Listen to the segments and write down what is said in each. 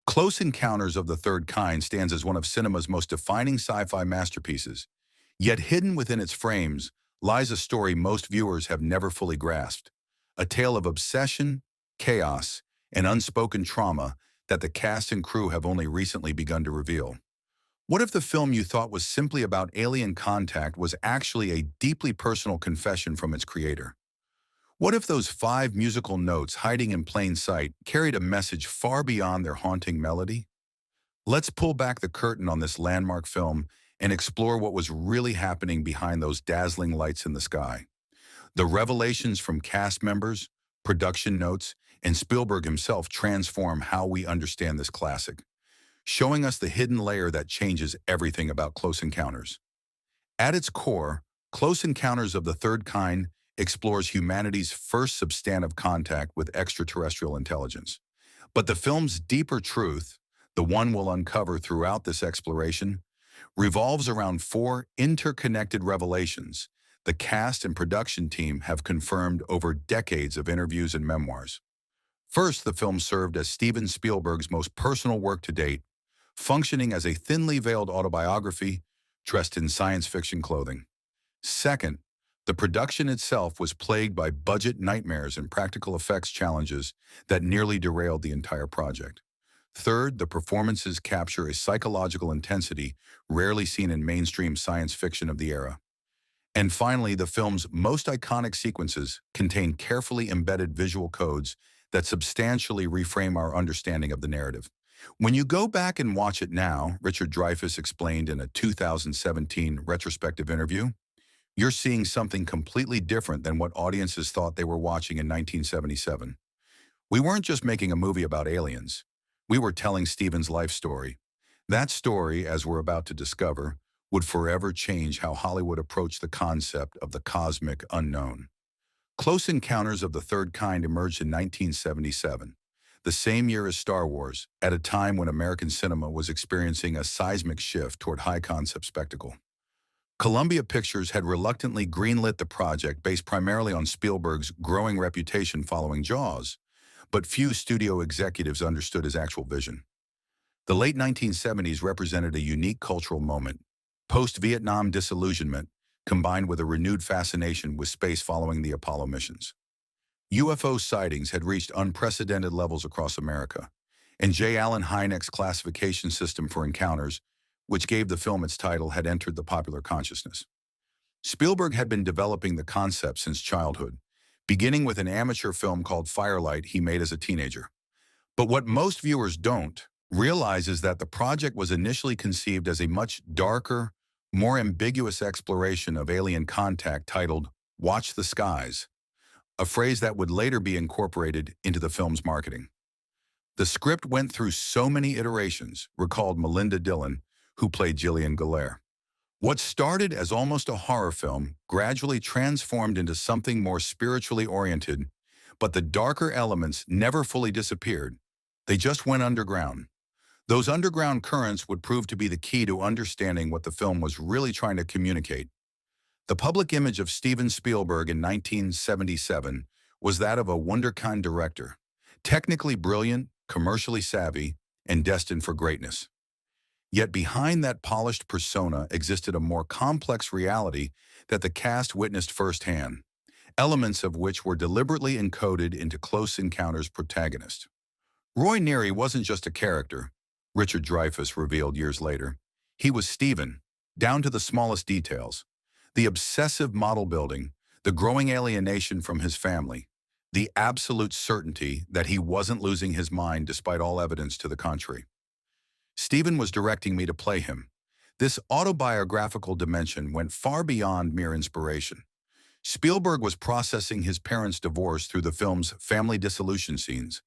Close Encounters of the Third Kind stands as one of cinema's most defining sci-fi masterpieces, yet hidden within its frames lies a story most viewers have never fully grasped, a tale of obsession, chaos, and unspoken trauma that the cast and crew have only recently begun to reveal. What if the film you thought was simply about alien contact was actually a deeply personal confession from its creator? What if those five musical notes hiding in plain sight carried a message far beyond their haunting melody? Let's pull back the curtain on this landmark film and explore what was really happening behind those dazzling lights in the sky. The revelations from cast members, production notes, and Spielberg himself transform how we understand this classic, showing us the hidden layer that changes everything about Close Encounters. At its core, Close Encounters of the Third Kind explores humanity's first substantive contact with extraterrestrial intelligence. But the film's deeper truth, the one we'll uncover throughout this exploration, revolves around four interconnected revelations the cast and production team have confirmed over decades of interviews and memoirs. First, the film served as Steven Spielberg's most personal work to date, functioning as a thinly veiled autobiography dressed in science fiction clothing. Second, the production itself was plagued by budget nightmares and practical effects challenges that nearly derailed the entire project. Third, the performances capture a psychological intensity rarely seen in mainstream science fiction of the era. And finally, the film's most iconic sequences contain carefully embedded visual codes that substantially reframe our understanding of the narrative. When you go back and watch it now, Richard Dreyfuss explained in a 2017 retrospective interview, you're seeing something completely different than what audiences thought they were watching in 1977. We weren't just making a movie about aliens. We were telling Steven's life story. That story, as we're about to discover, would forever change how Hollywood approached the concept of the cosmic unknown. Close Encounters of the Third Kind emerged in 1977, the same year as Star Wars, at a time when American cinema was experiencing a seismic shift toward high-concept spectacle. Columbia Pictures had reluctantly greenlit the project based primarily on Spielberg's growing reputation following Jaws, but few studio executives understood his actual vision. The late 1970s represented a unique cultural moment, post-Vietnam disillusionment combined with a renewed fascination with space following the Apollo missions. UFO sightings had reached unprecedented levels across America, and J. Allen Hynek's classification system for encounters, which gave the film its title, had entered the popular consciousness. Spielberg had been developing the concept since childhood, beginning with an amateur film called Firelight he made as a teenager. But what most viewers don't realize is that the project was initially conceived as a much darker, more ambiguous exploration of alien contact titled Watch the Skies, a phrase that would later be incorporated into the film's marketing. The script went through so many iterations, recalled Melinda Dillon, who played Gillian Galair. What started as almost a horror film gradually transformed into something more spiritually oriented, but the darker elements never fully disappeared. They just went underground. Those underground currents would prove to be the key to understanding what the film was really trying to communicate. The public image of Steven Spielberg in 1977 was that of a wunderkind director, technically brilliant, commercially savvy, and destined for greatness. Yet behind that polished persona existed a more complex reality that the cast witnessed firsthand, elements of which were deliberately encoded into Close Encounters' protagonist. Roy Neary wasn't just a character, Richard Dreyfuss revealed years later. He was Steven, down to the smallest details. The obsessive model building, the growing alienation from his family, the absolute certainty that he wasn't losing his mind despite all evidence to the contrary. Steven was directing me to play him. This autobiographical dimension went far beyond mere inspiration. Spielberg was processing his parents' divorce through the film's family dissolution scenes.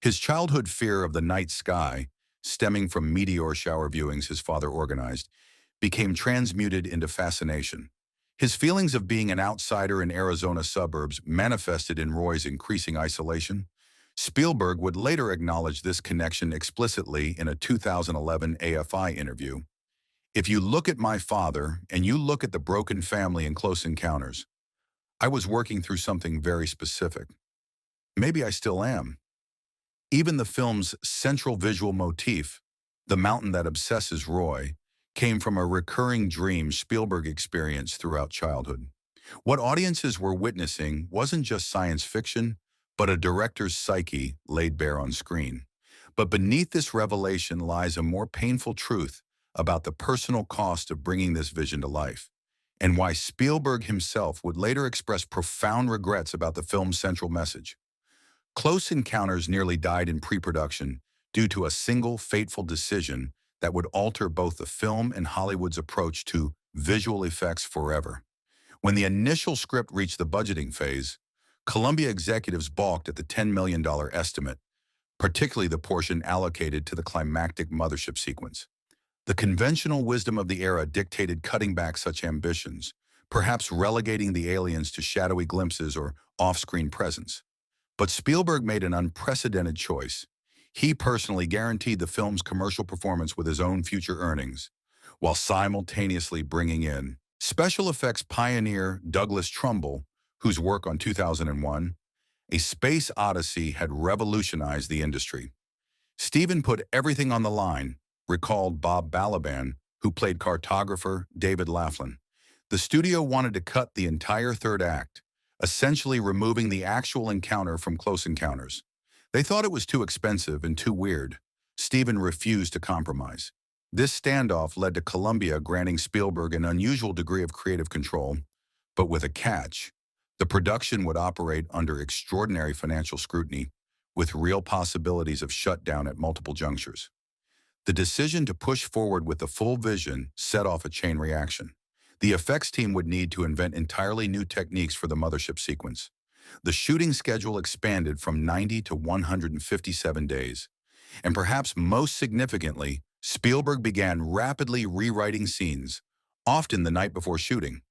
His childhood fear of the night sky, stemming from meteor shower viewings his father organized, became transmuted into fascination. His feelings of being an outsider in Arizona suburbs manifested in Roy's increasing isolation. Spielberg would later acknowledge this connection explicitly in a 2011 AFI interview. If you look at my father and you look at the broken family in Close Encounters, I was working through something very specific. Maybe I still am. Even the film's central visual motif, the mountain that obsesses Roy, came from a recurring dream Spielberg experienced throughout childhood. What audiences were witnessing wasn't just science fiction, but a director's psyche laid bare on screen. But beneath this revelation lies a more painful truth about the personal cost of bringing this vision to life, and why Spielberg himself would later express profound regrets about the film's central message. Close Encounters nearly died in pre-production due to a single fateful decision that would alter both the film and Hollywood's approach to visual effects forever. When the initial script reached the budgeting phase, Columbia executives balked at the $10 million estimate, particularly the portion allocated to the climactic mothership sequence. The conventional wisdom of the era dictated cutting back such ambitions, perhaps relegating the aliens to shadowy glimpses or off-screen presence. But Spielberg made an unprecedented choice. He personally guaranteed the film's commercial performance with his own future earnings, while simultaneously bringing in special effects pioneer Douglas Trumbull, whose work on 2001, A Space Odyssey had revolutionized the industry. Steven put everything on the line, recalled Bob Balaban, who played cartographer David Laughlin. The studio wanted to cut the entire third act, essentially removing the actual encounter from Close Encounters. They thought it was too expensive and too weird. Steven refused to compromise. This standoff led to Columbia granting Spielberg an unusual degree of creative control, but with a catch. The production would operate under extraordinary financial scrutiny, with real possibilities of shutdown at multiple junctures. The decision to push forward with the full vision set off a chain reaction. The effects team would need to invent entirely new techniques for the mothership sequence. The shooting schedule expanded from 90 to 157 days. And perhaps most significantly, Spielberg began rapidly rewriting scenes, often the night before shooting.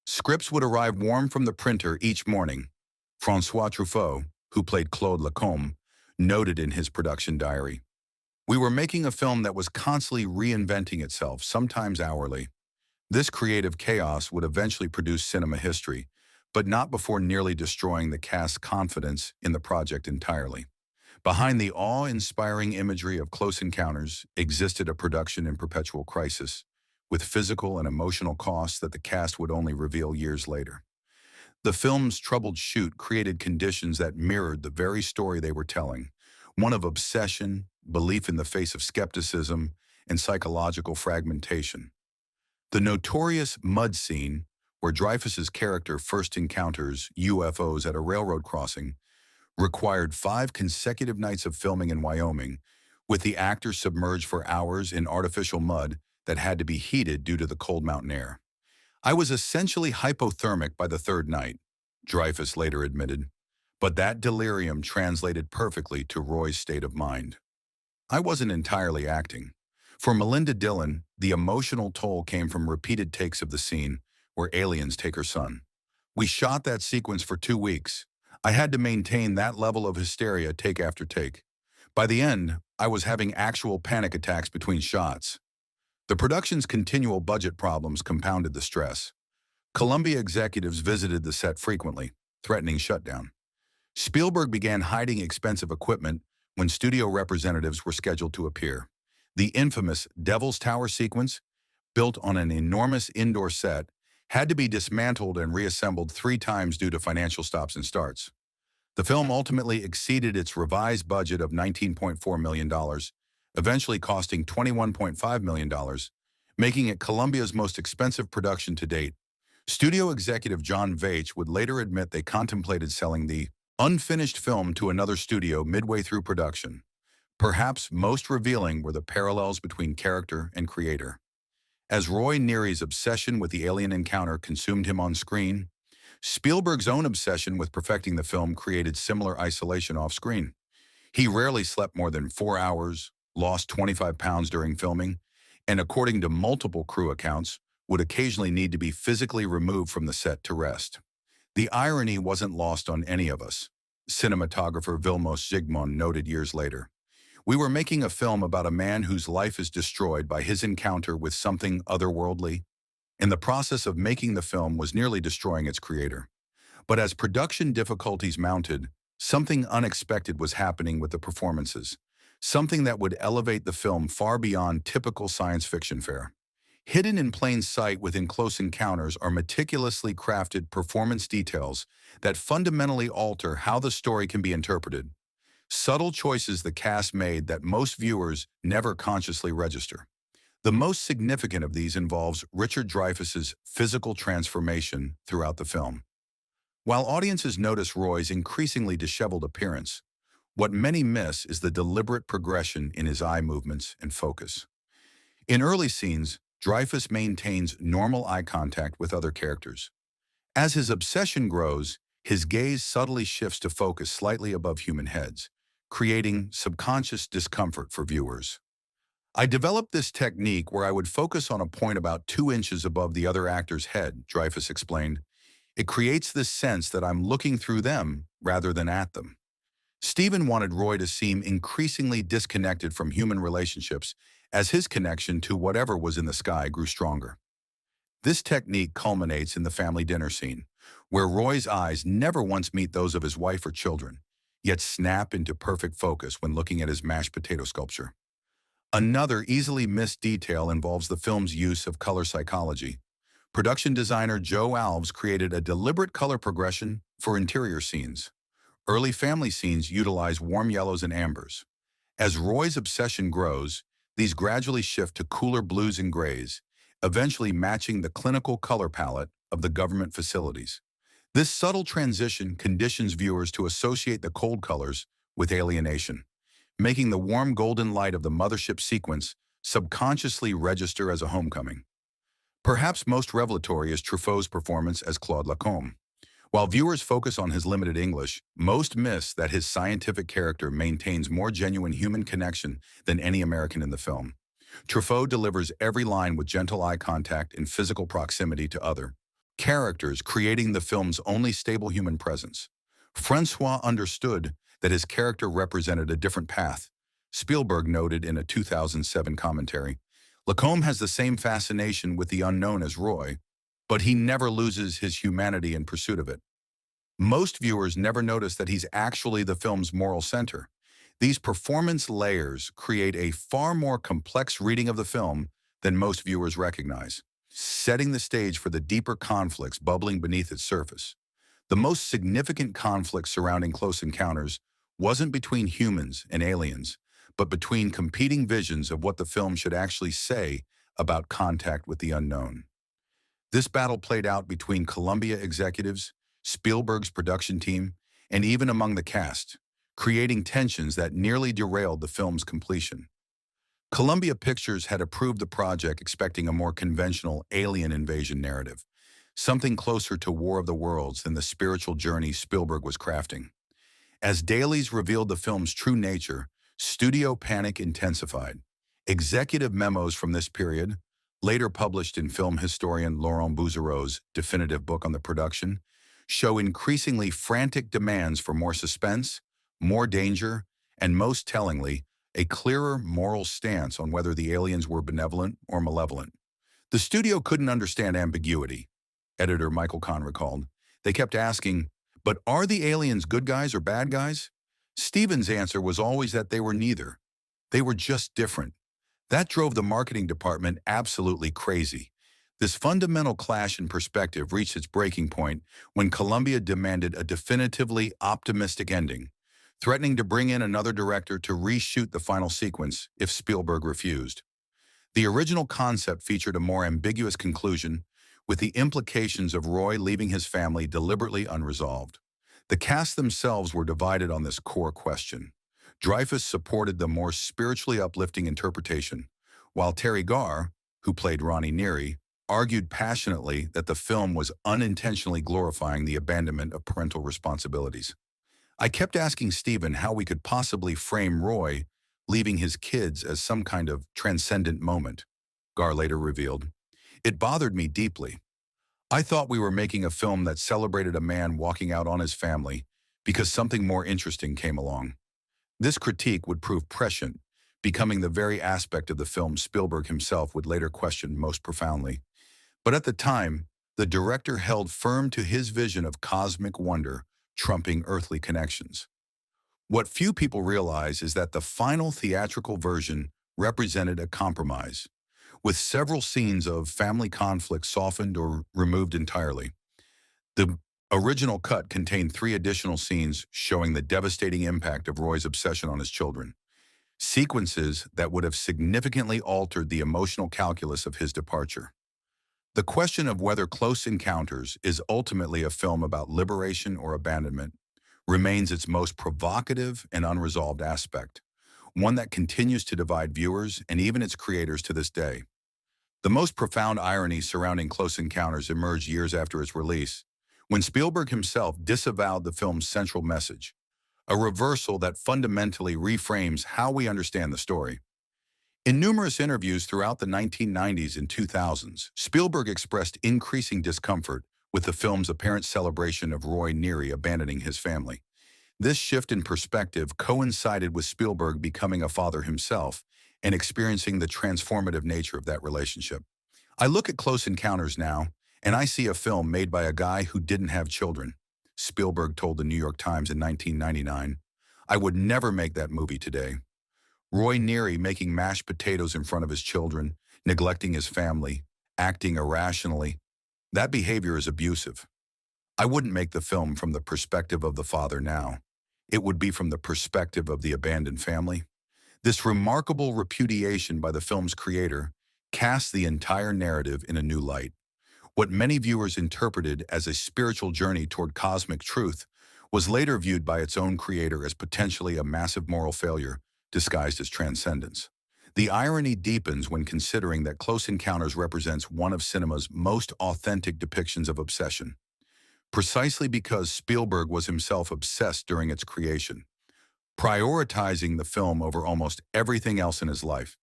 Scripts would arrive warm from the printer each morning. François Truffaut, who played Claude Lacombe, noted in his production diary, "We were making a film that was constantly reinventing itself, sometimes hourly. This creative chaos would eventually produce cinema history, but not before nearly destroying the cast's confidence in the project entirely." Behind the awe-inspiring imagery of Close Encounters existed a production in perpetual crisis, with physical and emotional costs that the cast would only reveal years later. The film's troubled shoot created conditions that mirrored the very story they were telling, one of obsession, belief in the face of skepticism, and psychological fragmentation. The notorious mud scene, where Dreyfuss's character first encounters UFOs at a railroad crossing, required 5 consecutive nights of filming in Wyoming, with the actor submerged for hours in artificial mud that had to be heated due to the cold mountain air. "I was essentially hypothermic by the third night," Dreyfuss later admitted, but that delirium translated perfectly to Roy's state of mind. "I wasn't entirely acting." For Melinda Dillon, the emotional toll came from repeated takes of the scene where aliens take her son. "We shot that sequence for 2 weeks. I had to maintain that level of hysteria take after take. By the end, I was having actual panic attacks between shots." The production's continual budget problems compounded the stress. Columbia executives visited the set frequently, threatening shutdown. Spielberg began hiding expensive equipment when studio representatives were scheduled to appear. The infamous Devil's Tower sequence, built on an enormous indoor set, had to be dismantled and reassembled 3 times due to financial stops and starts. The film ultimately exceeded its revised budget of $19.4 million, eventually costing $21.5 million, making it Columbia's most expensive production to date. Studio executive John Veitch would later admit they contemplated selling the unfinished film to another studio midway through production. Perhaps most revealing were the parallels between character and creator. As Roy Neary's obsession with the alien encounter consumed him on screen, Spielberg's own obsession with perfecting the film created similar isolation off-screen. He rarely slept more than 4 hours, lost 25 pounds during filming, and according to multiple crew accounts, would occasionally need to be physically removed from the set to rest. The irony wasn't lost on any of us, cinematographer Vilmos Zsigmond noted years later. "We were making a film about a man whose life is destroyed by his encounter with something otherworldly, and the process of making the film was nearly destroying its creator. But as production difficulties mounted, Something unexpected was happening with the performances, something that would elevate the film far beyond typical science fiction fare. Hidden in plain sight within Close Encounters are meticulously crafted performance details that fundamentally alter how the story can be interpreted. Subtle choices the cast made that most viewers never consciously register. The most significant of these involves Richard Dreyfuss's physical transformation throughout the film. While audiences notice Roy's increasingly disheveled appearance, what many miss is the deliberate progression in his eye movements and focus. In early scenes, Dreyfuss maintains normal eye contact with other characters. As his obsession grows, his gaze subtly shifts to focus slightly above human heads, creating subconscious discomfort for viewers. I developed this technique where I would focus on a point about 2 inches above the other actor's head, Dreyfuss explained. It creates this sense that I'm looking through them rather than at them. Stephen wanted Roy to seem increasingly disconnected from human relationships as his connection to whatever was in the sky grew stronger. This technique culminates in the family dinner scene, where Roy's eyes never once meet those of his wife or children, yet snap into perfect focus when looking at his mashed potato sculpture. Another easily missed detail involves the film's use of color psychology. Production designer Joe Alves created a deliberate color progression for interior scenes. Early family scenes utilize warm yellows and ambers. As Roy's obsession grows, these gradually shift to cooler blues and grays, eventually matching the clinical color palette of the government facilities. This subtle transition conditions viewers to associate the cold colors with alienation, making the warm golden light of the mothership sequence subconsciously register as a homecoming. Perhaps most revelatory is Truffaut's performance as Claude Lacombe. While viewers focus on his limited English, most miss that his scientific character maintains more genuine human connection than any American in the film. Truffaut delivers every line with gentle eye contact and physical proximity to other characters, creating the film's only stable human presence. Francois understood that his character represented a different path. Spielberg noted in a 2007 commentary, Lacombe has the same fascination with the unknown as Roy, but he never loses his humanity in pursuit of it. Most viewers never notice that he's actually the film's moral center. These performance layers create a far more complex reading of the film than most viewers recognize, setting the stage for the deeper conflicts bubbling beneath its surface. The most significant conflict surrounding Close Encounters wasn't between humans and aliens, but between competing visions of what the film should actually say about contact with the unknown. This battle played out between Columbia executives, Spielberg's production team, and even among the cast, creating tensions that nearly derailed the film's completion. Columbia Pictures had approved the project expecting a more conventional alien invasion narrative, something closer to War of the Worlds than the spiritual journey Spielberg was crafting. As dailies revealed the film's true nature, studio panic intensified. Executive memos from this period, later published in film historian Laurent Bouzereau's definitive book on the production, show increasingly frantic demands for more suspense, more danger, and most tellingly, a clearer moral stance on whether the aliens were benevolent or malevolent. The studio couldn't understand ambiguity, editor Michael Kahn recalled. They kept asking, but are the aliens good guys or bad guys? Stephen's answer was always that they were neither. They were just different. That drove the marketing department absolutely crazy. This fundamental clash in perspective reached its breaking point when Columbia demanded a definitively optimistic ending, threatening to bring in another director to reshoot the final sequence if Spielberg refused. The original concept featured a more ambiguous conclusion, with the implications of Roy leaving his family deliberately unresolved. The cast themselves were divided on this core question. Dreyfuss supported the more spiritually uplifting interpretation, while Terry Garr, who played Ronnie Neary, argued passionately that the film was unintentionally glorifying the abandonment of parental responsibilities. I kept asking Stephen how we could possibly frame Roy leaving his kids as some kind of transcendent moment, Garr later revealed. It bothered me deeply. I thought we were making a film that celebrated a man walking out on his family because something more interesting came along. This critique would prove prescient, becoming the very aspect of the film Spielberg himself would later question most profoundly. But at the time, the director held firm to his vision of cosmic wonder, trumping earthly connections. What few people realize is that the final theatrical version represented a compromise, with several scenes of family conflict softened or removed entirely. The original cut contained 3 additional scenes showing the devastating impact of Roy's obsession on his children, sequences that would have significantly altered the emotional calculus of his departure. The question of whether Close Encounters is ultimately a film about liberation or abandonment remains its most provocative and unresolved aspect, one that continues to divide viewers and even its creators to this day. The most profound irony surrounding Close Encounters emerged years after its release, when Spielberg himself disavowed the film's central message, a reversal that fundamentally reframes how we understand the story. In numerous interviews throughout the 1990s and 2000s, Spielberg expressed increasing discomfort with the film's apparent celebration of Roy Neary abandoning his family. This shift in perspective coincided with Spielberg becoming a father himself and experiencing the transformative nature of that relationship. I look at Close Encounters now, and I see a film made by a guy who didn't have children. Spielberg told the New York Times in 1999, "I would never make that movie today." Roy Neary making mashed potatoes in front of his children, neglecting his family, acting irrationally. That behavior is abusive. I wouldn't make the film from the perspective of the father now. It would be from the perspective of the abandoned family. This remarkable repudiation by the film's creator casts the entire narrative in a new light. What many viewers interpreted as a spiritual journey toward cosmic truth was later viewed by its own creator as potentially a massive moral failure disguised as transcendence. The irony deepens when considering that Close Encounters represents one of cinema's most authentic depictions of obsession, precisely because Spielberg was himself obsessed during its creation, prioritizing the film over almost everything else in his life.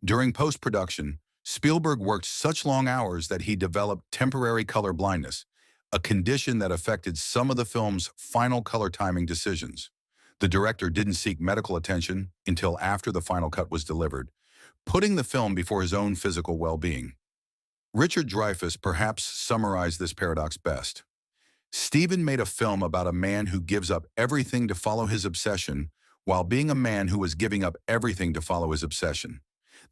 During post-production, Spielberg worked such long hours that he developed temporary color blindness, a condition that affected some of the film's final color timing decisions. The director didn't seek medical attention until after the final cut was delivered, putting the film before his own physical well-being. Richard Dreyfuss perhaps summarized this paradox best. Steven made a film about a man who gives up everything to follow his obsession while being a man who was giving up everything to follow his obsession.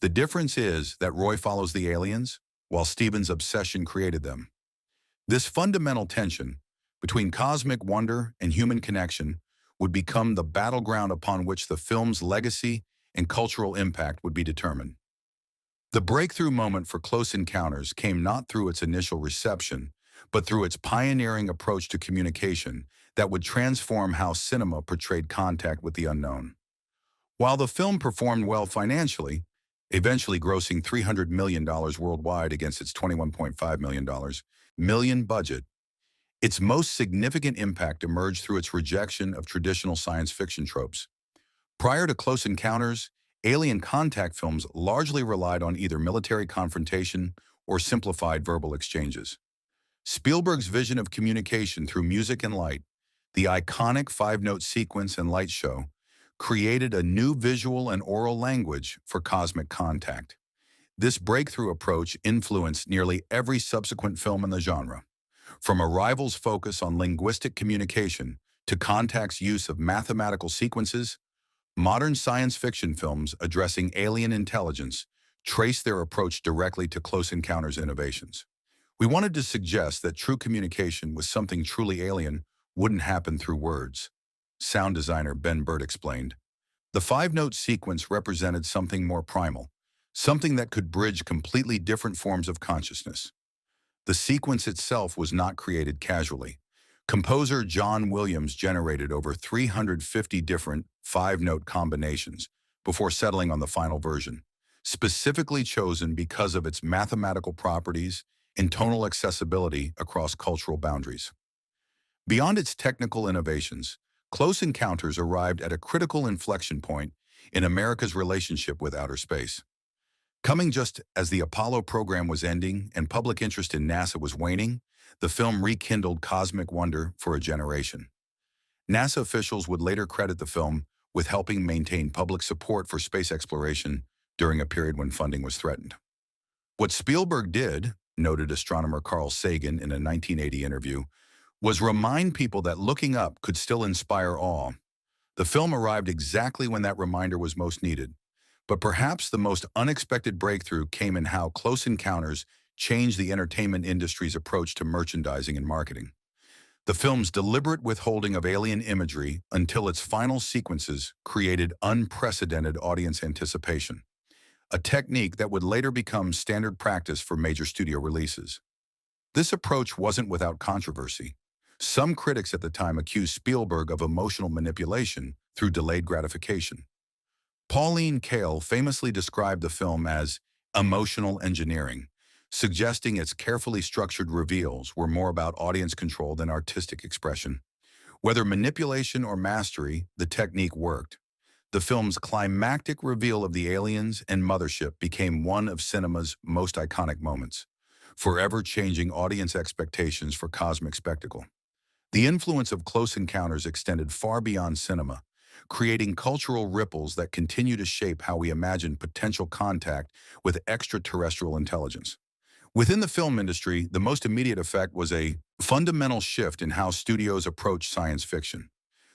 The difference is that Roy follows the aliens, while Steven's obsession created them. This fundamental tension between cosmic wonder and human connection would become the battleground upon which the film's legacy and cultural impact would be determined. The breakthrough moment for Close Encounters came not through its initial reception, but through its pioneering approach to communication that would transform how cinema portrayed contact with the unknown. While the film performed well financially, eventually grossing $300 million worldwide against its $21.5 million budget, its most significant impact emerged through its rejection of traditional science fiction tropes. Prior to Close Encounters, alien contact films largely relied on either military confrontation or simplified verbal exchanges. Spielberg's vision of communication through music and light, the iconic 5-note sequence and light show, created a new visual and oral language for cosmic contact. This breakthrough approach influenced nearly every subsequent film in the genre, from Arrival's focus on linguistic communication to Contact's use of mathematical sequences. Modern science fiction films addressing alien intelligence trace their approach directly to Close Encounters' innovations. We wanted to suggest that true communication with something truly alien wouldn't happen through words. Sound designer Ben Burtt explained. The 5-note sequence represented something more primal, something that could bridge completely different forms of consciousness. The sequence itself was not created casually. Composer John Williams generated over 350 different 5-note combinations before settling on the final version, specifically chosen because of its mathematical properties and tonal accessibility across cultural boundaries. Beyond its technical innovations, Close Encounters arrived at a critical inflection point in America's relationship with outer space. Coming just as the Apollo program was ending and public interest in NASA was waning, the film rekindled cosmic wonder for a generation. NASA officials would later credit the film with helping maintain public support for space exploration during a period when funding was threatened. What Spielberg did, noted astronomer Carl Sagan in a 1980 interview, was remind people that looking up could still inspire awe. The film arrived exactly when that reminder was most needed. But perhaps the most unexpected breakthrough came in how Close Encounters changed the entertainment industry's approach to merchandising and marketing. The film's deliberate withholding of alien imagery until its final sequences created unprecedented audience anticipation, a technique that would later become standard practice for major studio releases. This approach wasn't without controversy. Some critics at the time accused Spielberg of emotional manipulation through delayed gratification. Pauline Kael famously described the film as emotional engineering, suggesting its carefully structured reveals were more about audience control than artistic expression. Whether manipulation or mastery, the technique worked. The film's climactic reveal of the aliens and mothership became one of cinema's most iconic moments, forever changing audience expectations for cosmic spectacle. The influence of Close Encounters extended far beyond cinema, creating cultural ripples that continue to shape how we imagine potential contact with extraterrestrial intelligence. Within the film industry, the most immediate effect was a fundamental shift in how studios approach science fiction.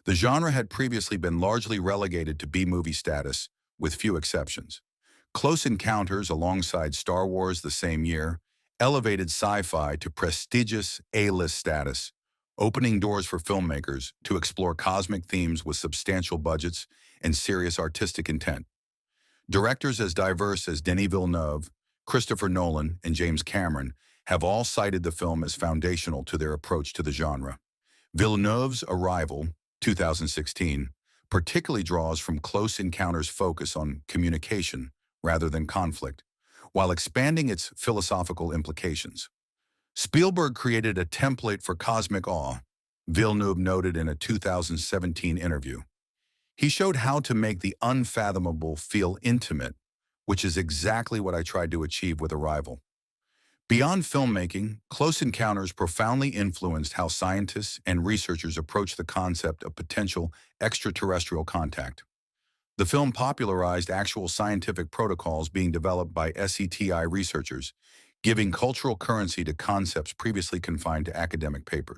The genre had previously been largely relegated to B-movie status, with few exceptions. Close Encounters, alongside Star Wars the same year, elevated sci-fi to prestigious A-list status, opening doors for filmmakers to explore cosmic themes with substantial budgets and serious artistic intent. Directors as diverse as Denis Villeneuve, Christopher Nolan, and James Cameron have all cited the film as foundational to their approach to the genre. Villeneuve's Arrival, 2016, particularly draws from Close Encounters' focus on communication rather than conflict, while expanding its philosophical implications. Spielberg created a template for cosmic awe, Villeneuve noted in a 2017 interview. He showed how to make the unfathomable feel intimate, which is exactly what I tried to achieve with Arrival. Beyond filmmaking, Close Encounters profoundly influenced how scientists and researchers approach the concept of potential extraterrestrial contact. The film popularized actual scientific protocols being developed by SETI researchers, giving cultural currency to concepts previously confined to academic papers.